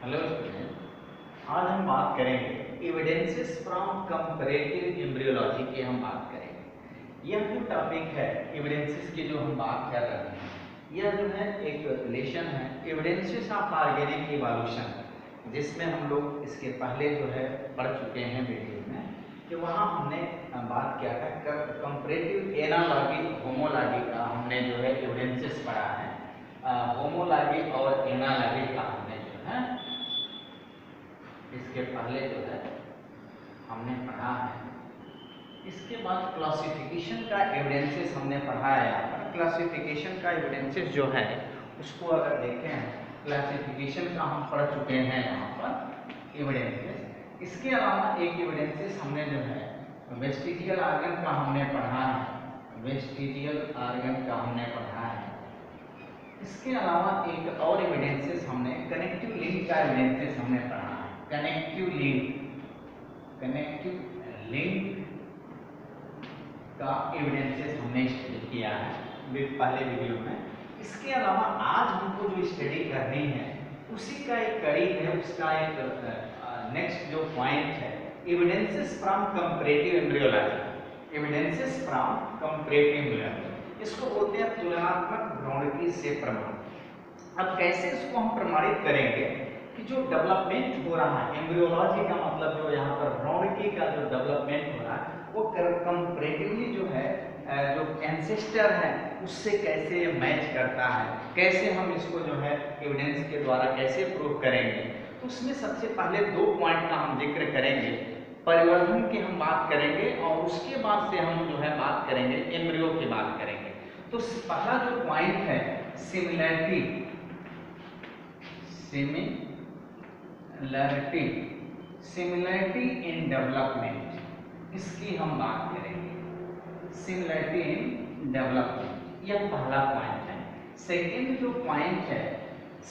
Hello student, आज हम बात करेंगे एविडेंसेस फ्रॉम कंपैरेटिव एम्ब्रियोलॉजी की हम बात करेंगे। यह जो टॉपिक है एविडेंसेस की जो हम बात कर रहे हैं, यह जो है एक रिलेशन है एविडेंसेस ऑफ ऑर्गेनिक इवोल्यूशन, जिसमें हम लोग इसके पहले जो है पढ़ चुके हैं वीडियो में कि वहाँ हमने बात किया था कंपैरेटिव एनालॉजी होमोलॉजी का हमने जो है एविडेंसेस पढ़ा है। होमोलॉजी और एनालॉजी का हमने जो है इसके पहले जो है हमने पढ़ा है। इसके बाद क्लासिफिकेशन का एविडेंसेस हमने पढ़ा है। यहाँ पर क्लासिफिकेशन का एविडेंसेस जो है उसको अगर देखें, क्लासिफिकेशन का हम पढ़ चुके हैं यहाँ पर एविडेंसेस। इसके अलावा एक एविडेंसेस हमने जो है वेस्टिजियल ऑर्गन का हमने पढ़ा है, वेस्टिजियल ऑर्गन का हमने पढ़ा है। इसके अलावा एक और एविडेंसेस हमने कनेक्टिव लिंक का एविडेंसेस हमने पढ़ा है। कनेक्टिव लिंक का एविडेंसेस हमने स्टडी किया है पहले वीडियो में। इसके अलावा आज हमको जो स्टडी करनी है उसी का एक कड़ी है, उसका एक नेक्स्ट जो पॉइंट है evidences from comparative embryology. Evidences from comparative embryology इसको बोलते हैं तुलनात्मक भ्रूणकी से प्रमाण। अब कैसे इसको हम प्रमाणित करेंगे कि जो डेवलपमेंट हो रहा है एम्ब्रियोलॉजी का मतलब जो यहाँ पर भ्रूणकी का जो डेवलपमेंट हो रहा है वो कंपैरेटिवली जो है जो एंसेस्टर है उससे कैसे मैच करता है, कैसे हम इसको जो है एविडेंस के द्वारा कैसे प्रूव करेंगे। तो उसमें सबसे पहले दो पॉइंट का हम जिक्र करेंगे, परिवर्धन की हम बात करेंगे और उसके बाद से हम जो है बात करेंगे एम्ब्रियो की बात करेंगे। तो पहला जो पॉइंट है सिमिलैरिटी इन डेवलपमेंट, इसकी हम बात करेंगे। सिमिलैरिटी इन डेवलपमेंट यह पहला पॉइंट है। सेकंड जो पॉइंट है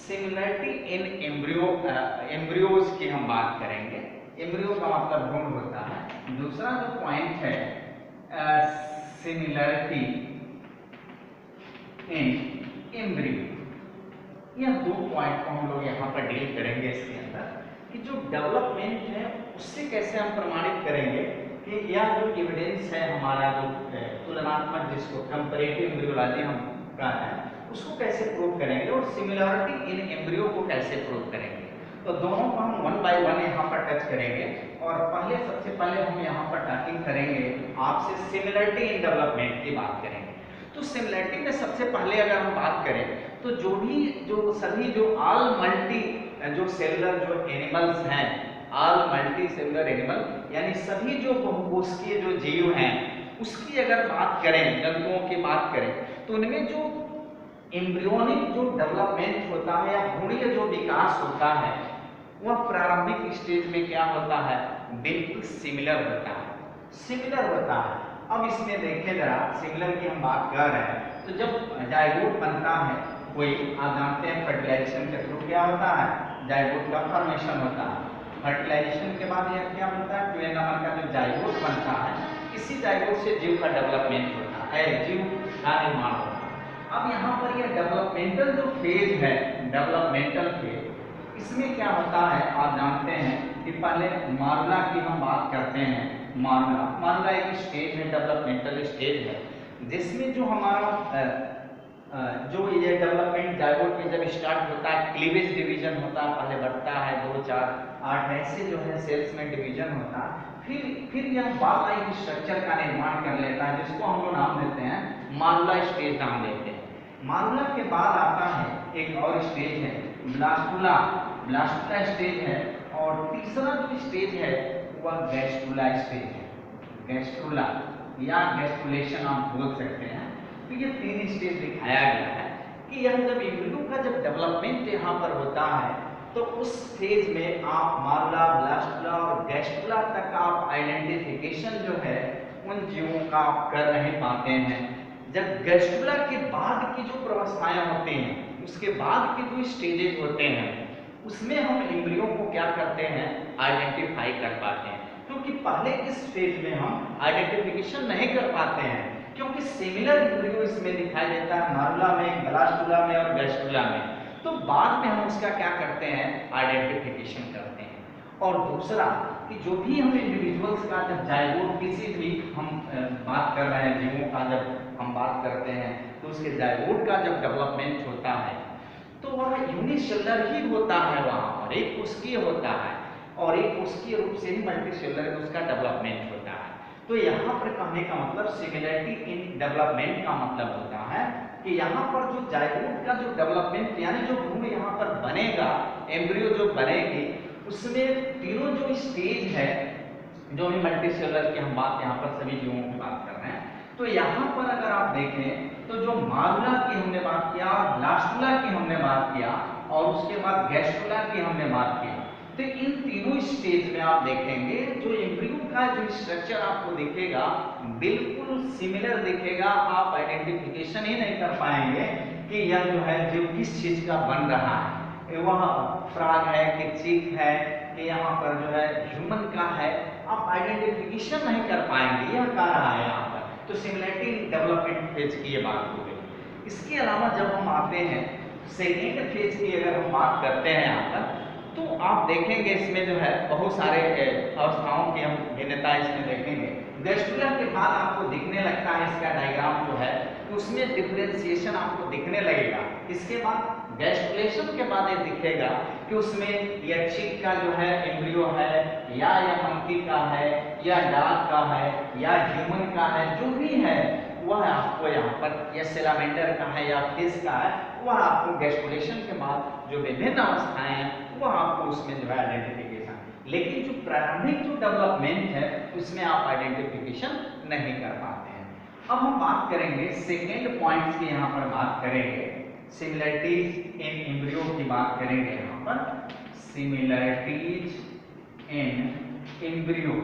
सिमिलैरिटी इन एम्ब्रियोज की हम बात करेंगे। एम्ब्रियो का मतलब भ्रूण होता है। दूसरा जो पॉइंट है सिमिलैरिटी इन एम्ब्रियो। यह दो पॉइंट को हम लोग यहाँ पर डील करेंगे इसके अंदर कि जो डेवलपमेंट है उससे कैसे हम प्रमाणित करेंगे कि यह जो एविडेंस है हमारा जो तुलनात्मक जिसको कंपैरेटिव एम्ब्रियोलॉजी हम कहते हैं उसको कैसे प्रूव करेंगे और सिमिलैरिटी इन एम्ब्रियो को कैसे प्रूव करेंगे। तो दोनों को हम वन बाय वन यहाँ पर टच करेंगे और सबसे पहले हम यहाँ पर टचिंग करेंगे आपसे सिमिलैरिटी इन डेवलपमेंट की बात करेंगे। तो सिमिलैरिटी में सबसे पहले अगर हम बात करें तो जो सभी जो ऑल मल्टी जो सेलुलर जो एनिमल्स हैं, ऑल मल्टी सेलुलर एनिमल यानी सभी जो बहुकोशिकीय जो जीव हैं उसकी अगर बात करें, जंतुओं की बात करें तो उनमें जो एम्ब्रियोनिक जो डेवलपमेंट होता है या भ्रूणीय जो विकास होता है वह प्रारंभिक स्टेज में क्या होता है, बिल्कुल सिमिलर होता है। अब इसमें देखें जरा सिमिलर की हम बात कर रहे हैं तो जब जाइगोट बनता है कोई, आप जानते हैं फर्टिलाइजेशन के थ्रू क्या होता है, जाइगोट का फॉर्मेशन होता है। फर्टिलाइजेशन के बाद यह क्या बनता है, ट्वेन नंबर का जो जाइगोट बनता है, इसी जाइगोट से जीव का डेवलपमेंट होता है, जीव का निर्माण होता है। अब यहाँ पर यह डेवलपमेंटल जो फेज है, डेवलपमेंटल फेज, इसमें क्या होता है आप जानते हैं कि पहले मारुला की हम बात करते हैं। मारुला एक स्टेज है, डेवलपमेंटल स्टेज है, जिसमें जो हमारा जो ये डेवलपमेंट जाइगोट में जब स्टार्ट होता है क्लीवेज डिवीजन होता है, पहले बढ़ता है 2, 4, 8 ऐसे जो है सेल्स में डिवीजन होता है। फिर यह बॉल लाइक स्ट्रक्चर का निर्माण कर लेता है जिसको हम लोग नाम देते हैं मारुला स्टेज नाम देते हैं। मारुला के बाद आता है एक और स्टेज है ब्लास्टुला स्टेज है और तीसरा जो स्टेज है वह गैस्ट्रुला स्टेज है। गैस्ट्रुला या गैस्ट्रुलेशन आप बोल सकते हैं। तो ये 3 स्टेज दिखाया गया है कि यह जब एम्ब्रियो का जब डेवलपमेंट यहाँ पर होता है तो उस फेज में आप मारुला, ब्लास्टुला और गैस्ट्रुला तक आप आइडेंटिफिकेशन जो है उन जीवों का आप कर नहीं पाते हैं। जब गैस्ट्रुला के बाद की जो प्रवस्थाएं होती हैं, उसके बाद के जो स्टेजेस होते हैं उसमें हम एम्ब्रियो को क्या करते हैं, आइडेंटिफाई कर पाते हैं। क्योंकि पहले इस फेज में हम आइडेंटिफिकेशन नहीं कर पाते हैं क्योंकि सिमिलर एम्ब्रियो इसमें दिखाई देता है मारुला में, ब्लास्टुला में और गैस्ट्रुला में। तो बाद में हम उसका क्या करते हैं, आइडेंटिफिकेशन करते हैं। और दूसरा कि जो भी हम इंडिविजुअल्स का जब जाइगोट किसी भी हम बात कर रहे हैं, जीवों का जब हम बात करते हैं तो उसके जाइगोट का जब डेवलपमेंट होता है तो वह यूनिसेलुलर ही होता है, वहाँ पर एक कोशिकीय होता है और एक कोशिकीय रूप से ही मल्टीसेलुलर उसका डेवलपमेंट होता है। तो यहाँ पर कहने का मतलब सिमिलरिटी इन डेवलपमेंट का मतलब होता है कि यहाँ पर जो जाइगोट का जो डेवलपमेंट यानी जो भ्रूण यहाँ पर बनेगा, एम्ब्रियो जो बनेगी, उसमें तीनों जो स्टेज है, जो भी मल्टीसेलुलर की हम बात यहाँ पर सभी जीवों की बात कर रहे हैं, तो यहाँ पर अगर आप देखें तो जो मारुला की हमने बात किया, ब्लास्टुला की हमने बात किया और उसके बाद गैस्ट्रुला की हमने बात किया, तो इन तीनों स्टेज में आप देखेंगे जो एम्ब्रियो का जो स्ट्रक्चर आपको दिखेगा बिल्कुल सिमिलर दिखेगा। आप आइडेंटिफिकेशन ही नहीं कर पाएंगे कि यह जो है जो किस चीज का बन रहा है, वह फ्रॉग है कि चीक है कि यहाँ पर जो है ह्यूमन का है, आप आइडेंटिफिकेशन नहीं कर पाएंगे, यह कह रहा है यहाँ पर। तो सिमिलरिटी डेवलपमेंट फेज की ये बात हो गई। इसके अलावा जब हम आते हैं सेकेंड फेज की अगर हम बात करते हैं यहाँ पर, तो आप देखेंगे इसमें जो है बहुत सारे अवस्थाओं की हम भिन्नता इसमें देखेंगे। गैस्ट्रुला के बाद आपको दिखने लगता है इसका डायग्राम जो है उसमें डिफरेंशिएशन आपको दिखने लगेगा। इसके बाद गैस्ट्रुलेशन के बाद ये दिखेगा कि उसमें यह चीक का जो है एम्ब्रियो है या यह मंकी का है या डॉग का है या ह्यूमन का है, जो भी है वह आपको यहाँ पर या सेलामेंडर का है या फिश का है, वह आपको गैस्ट्रुलेशन के बाद जो विभिन्न अवस्थाएं हैं वह आपको उसमें जो है आइडेंटिफिकेशन, लेकिन जो प्रारंभिक जो डेवलपमेंट है उसमें आप आइडेंटिफिकेशन नहीं कर पाते हैं। अब हम बात करेंगे सेकेंड पॉइंट्स की, यहाँ पर बात करेंगे सिमिलरिटीज इन एम्ब्रियो की बात करेंगे। यहाँ पर सिमिलरिटीज इन एम्ब्रियो,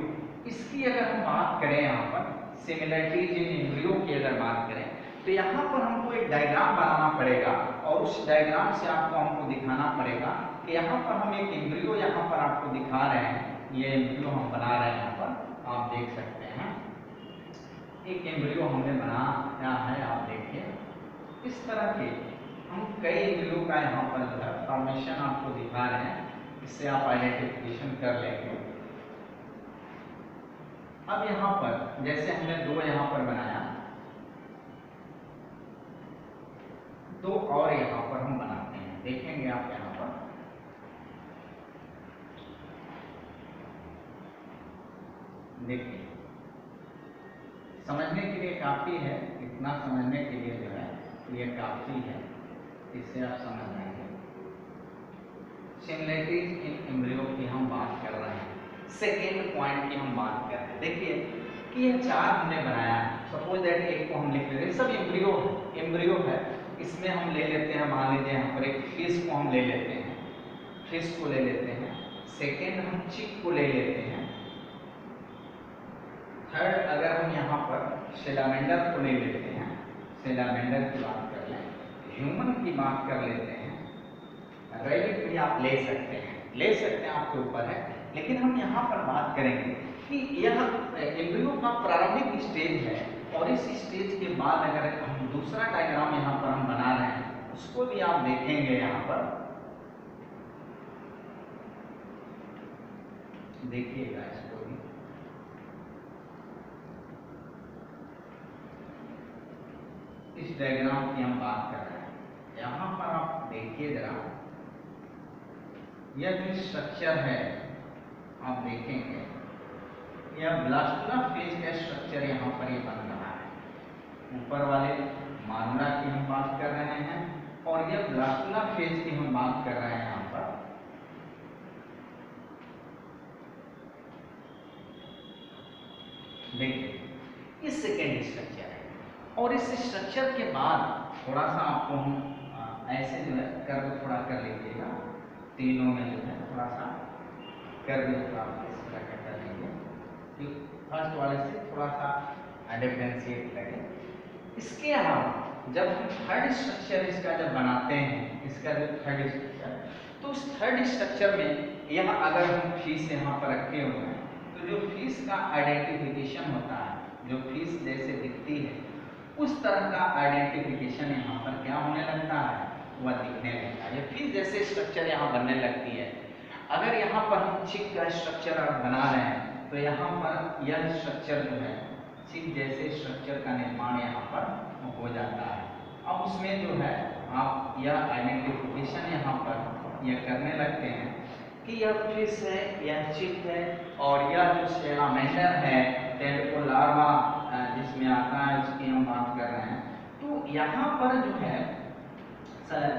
इसकी अगर हम बात करें यहाँ पर सिमिलरिटीज इन एम्ब्रियो की अगर बात करें तो यहाँ पर हमको एक डायग्राम बनाना पड़ेगा और उस डायग्राम से आपको हमको दिखाना पड़ेगा कि यहाँ पर हम एक एम्ब्रियो यहाँ पर आपको दिखा रहे हैं, ये एम्ब्रियो हम बना रहे हैं, यहाँ पर आप देख सकते हैं एक एम्ब्रियो हमने बनाया है। आप देखिए इस तरह के हम कई एम्ब्रियो का यहाँ पर जो है फॉर्मेशन आपको दिखा रहे हैं, इससे आप आइडेंटिफिकेशन कर लेंगे। अब यहाँ पर जैसे हमने दो यहाँ पर बनाया, दो और यहाँ पर हम बनाते हैं, देखेंगे आप यहाँ पर देखिए, समझने के लिए काफी है, इतना समझने के लिए जो है ये काफी है, इससे आप समझ लेंगे। सिमिलरिटीज इन एम्ब्रियो की हम बात कर रहे हैं, सेकेंड पॉइंट की हम बात कर रहे हैं। देखिए कि ये चार हमने बनाया है, सपोज दैट एक को हम लिख लेते हैं, सब एम्ब्रियो है, इसमें हम ले लेते हैं, मान लीजिए यहाँ पर एक फिश को हम ले लेते हैं, फिश को ले लेते हैं, सेकेंड हम चिक को ले लेते हैं, थर्ड अगर हम यहाँ पर सेलामेंडर को ले लेते हैं, सेलामेंडर की बात कर लें, ह्यूमन की बात कर लेते हैं, रैबिट भी आप ले सकते हैं, आपके ऊपर है, लेकिन हम यहाँ पर बात करेंगे कि यह एम्ब्रियो का प्रारंभिक स्टेज है और इस स्टेज के बाद अगर हम दूसरा डायग्राम यहाँ पर हम बना रहे हैं उसको भी आप देखेंगे, यहाँ पर देखिएगा इसको भी, इस डायग्राम की हम बात कर रहे हैं। यहाँ पर आप देखिए जरा, यह जो स्ट्रक्चर है आप देखेंगे, यह ब्लास्टुला फेज का स्ट्रक्चर यहाँ पर ये बन रहा है। ऊपर वाले मारुला की हम बात कर रहे हैं और यह ब्लास्टुला फेज की हम बात कर रहे हैं। यहाँ पर देखिए इस सेकेंड स्ट्रक्चर है और इस स्ट्रक्चर के बाद थोड़ा सा आपको हम ऐसे जो है कर्व थोड़ा कर लीजिएगा, तीनों में जो है थोड़ा सा कर्व इस तरह का कर लीजिए कि फर्स्ट वाले से थोड़ा सा डिफरेंशिएट लगे। इसके अलावा जब हम थर्ड स्ट्रक्चर इसका जब बनाते हैं, इसका जो थर्ड स्ट्रक्चर, तो उस थर्ड स्ट्रक्चर में यह अगर हम फीस यहाँ पर रखे हुए हैं तो जो फीस का आइडेंटिफिकेशन होता है, जो फीस जैसे दिखती है उस तरह का आइडेंटिफिकेशन यहाँ पर क्या होने लगता है, वह दिखने लगता है। फिर जैसे स्ट्रक्चर यहाँ बनने लगती है, अगर यहाँ पर हम चिक का स्ट्रक्चर बना रहे हैं तो यहाँ पर यह स्ट्रक्चर जो है चिक जैसे स्ट्रक्चर का निर्माण यहाँ पर हो जाता है। अब उसमें जो है आप यह आइडेंटिफिकेशन यहाँ पर यह करने लगते हैं कि यह फिश है, यह चिक है, और यह जो सेलामेंडर है, टेडपोल लार्वा जिसमें आता है, उसकी हम बात कर रहे हैं। तो यहाँ पर जो है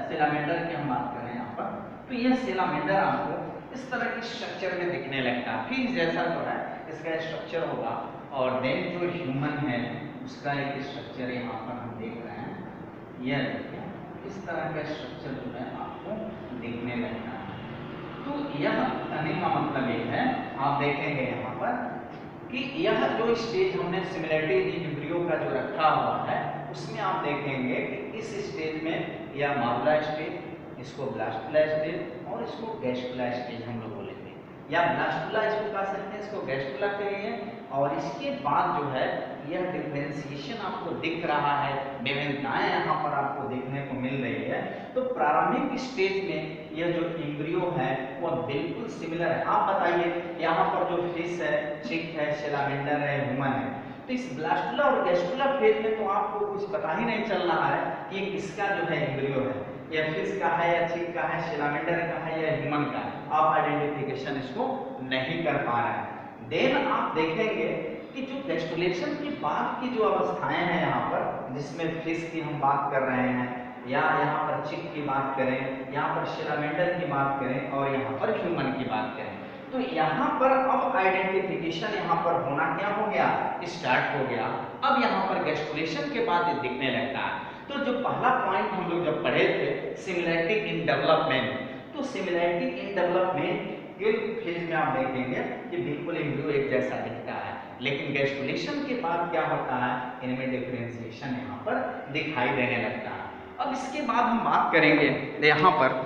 सेलामेंडर की हम बात कर रहे हैं यहाँ पर, तो यह सेलामेंडर आपको इस तरह के स्ट्रक्चर में दिखने लगता है। फिर जैसा जो है इसका स्ट्रक्चर होगा, और देन जो ह्यूमन है उसका एक स्ट्रक्चर यहाँ पर हम देख रहे हैं। यह देखिए इस तरह का स्ट्रक्चर जो है आपको दिखने लगता है। तो यह कहने का मतलब ये है, आप देखेंगे यहाँ पर कि यह जो स्टेज हमने सिमिलैरिटी इन एम्ब्रियो का जो रखा हुआ है, उसमें आप देखेंगे कि इस स्टेज में यह मावला स्टेज, इसको ब्लास्टुला स्टेज और इसको गैस्टुला स्टेज हम लोग बोलेंगे, या ब्लास्टुला इसको कह सकते हैं, इसको गैस्टुला कहेंगे। और इसके बाद जो है यह डिफरेंशिएशन आपको दिख रहा है, विभिन्नताएं यहाँ पर आपको देखने को मिल रही है। तो प्रारंभिक स्टेज में यह जो एम्ब्रियो है वह बिल्कुल सिमिलर है। आप बताइए यहाँ पर जो फिश है, चिक है, सेलामेंडर है, ह्यूमन है, तो इस ब्लास्टुला और गैस्टुला फेज में तो आपको कुछ पता ही नहीं चल रहा है कि ये किसका जो है एम्ब्रियो है, या फिश का है, या चिक का है, सेलामेंडर का है, या ह्यूमन का है। आप आइडेंटिफिकेशन इसको नहीं कर पा रहे हैं। देन आप देखेंगे कि जो गैस्टुलेशन के बाद की जो अवस्थाएं हैं यहाँ पर, जिसमें फिश की हम बात कर रहे हैं, या यहाँ पर चिक की बात करें, यहाँ पर सेलामेंडर की बात करें, और यहाँ पर ह्यूमन की बात करें, तो यहाँ पर अब आइडेंटिफिकेशन यहाँ पर होना क्या हो गया, स्टार्ट हो गया। अब यहाँ पर गैस्टुलेशन के बाद ये दिखने लगता है। तो जो पहला पॉइंट हम लोग जब पढ़े थे सिमिलैरिटी इन डेवलपमेंट, तो सिमिलैरिटी इन डेवलपमेंट के फेज में आप देखेंगे कि बिल्कुल एम्ब्रियो एक जैसा दिखता है, लेकिन गैस्टुलेशन के बाद क्या होता है, इनमें डिफरेंशिएशन यहाँ पर दिखाई देने लगता है। अब इसके बाद हम बात करेंगे यहाँ पर